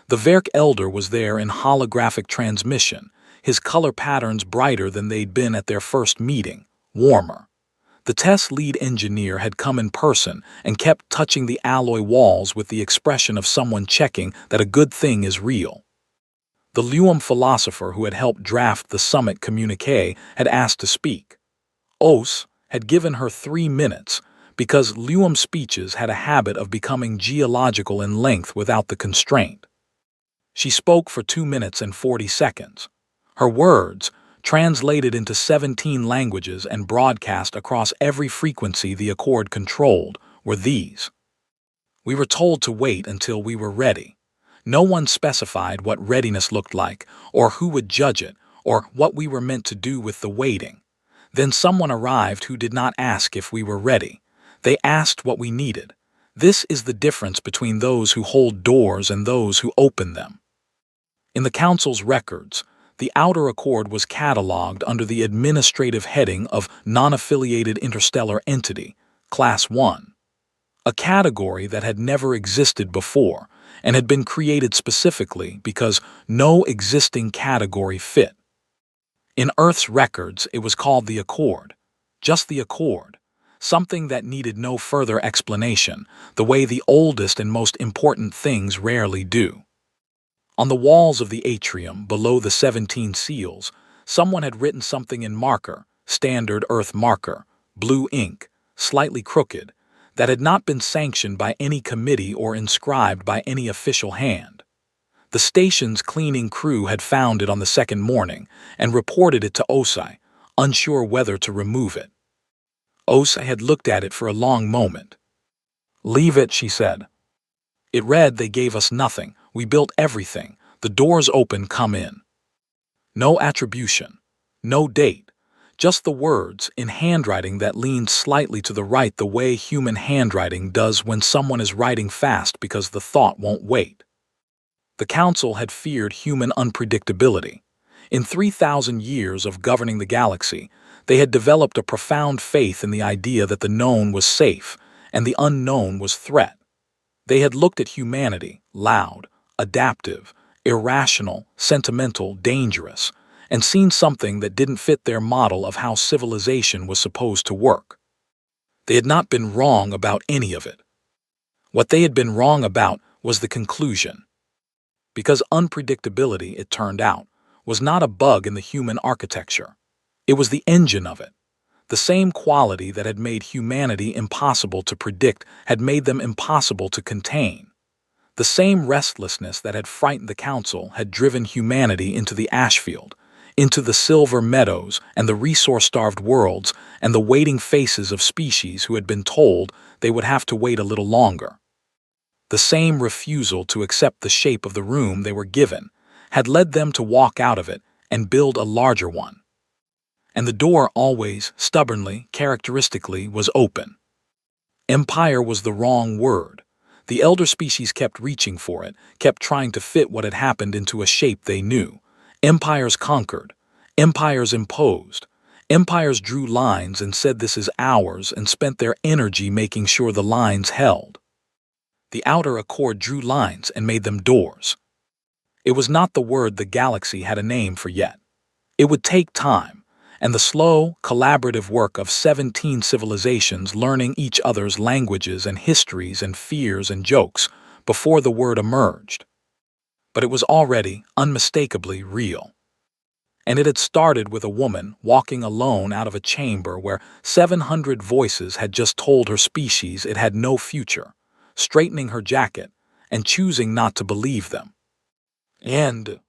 The Verk Elder was there in holographic transmission, his color patterns brighter than they'd been at their first meeting, warmer. The test lead engineer had come in person and kept touching the alloy walls with the expression of someone checking that a good thing is real. The Luum philosopher who had helped draft the summit communique had asked to speak. Os had given her 3 minutes because Luum speeches had a habit of becoming geological in length without the constraint. She spoke for 2 minutes and 40 seconds. Her words, translated into 17 languages and broadcast across every frequency the Accord controlled, were these. "We were told to wait until we were ready. No one specified what readiness looked like, or who would judge it, or what we were meant to do with the waiting. Then someone arrived who did not ask if we were ready. They asked what we needed. This is the difference between those who hold doors and those who open them." In the Council's records, The outer accord was catalogued under the administrative heading of Non-Affiliated Interstellar Entity, Class 1, a category that had never existed before and had been created specifically because no existing category fit. In Earth's records, it was called the Accord, just the Accord, something that needed no further explanation, the way the oldest and most important things rarely do. On the walls of the atrium, below the 17 seals, someone had written something in marker, standard Earth marker, blue ink, slightly crooked, that had not been sanctioned by any committee or inscribed by any official hand. The station's cleaning crew had found it on the second morning and reported it to Osai, unsure whether to remove it. Osai had looked at it for a long moment. "Leave it," she said. It read, "They gave us nothing. We built everything. The doors open, come in." No attribution, no date, just the words in handwriting that leaned slightly to the right, the way human handwriting does when someone is writing fast because the thought won't wait. The Council had feared human unpredictability. In 3,000 years of governing the galaxy, they had developed a profound faith in the idea that the known was safe and the unknown was threat. They had looked at humanity, loud, adaptive, irrational, sentimental, dangerous, and seen something that didn't fit their model of how civilization was supposed to work. They had not been wrong about any of it. What they had been wrong about was the conclusion. Because unpredictability, it turned out, was not a bug in the human architecture. It was the engine of it. The same quality that had made humanity impossible to predict had made them impossible to contain. The same restlessness that had frightened the Council had driven humanity into the ashfield, into the silver meadows and the resource-starved worlds and the waiting faces of species who had been told they would have to wait a little longer. The same refusal to accept the shape of the room they were given had led them to walk out of it and build a larger one. And the door always, stubbornly, characteristically, was open. Empire was the wrong word. The elder species kept reaching for it, kept trying to fit what had happened into a shape they knew. Empires conquered. Empires imposed. Empires drew lines and said this is ours and spent their energy making sure the lines held. The outer accord drew lines and made them doors. It was not the word the galaxy had a name for yet. It would take time, and the slow, collaborative work of 17 civilizations learning each other's languages and histories and fears and jokes before the word emerged. But it was already, unmistakably, real. And it had started with a woman walking alone out of a chamber where 700 voices had just told her species it had no future, straightening her jacket and choosing not to believe them. And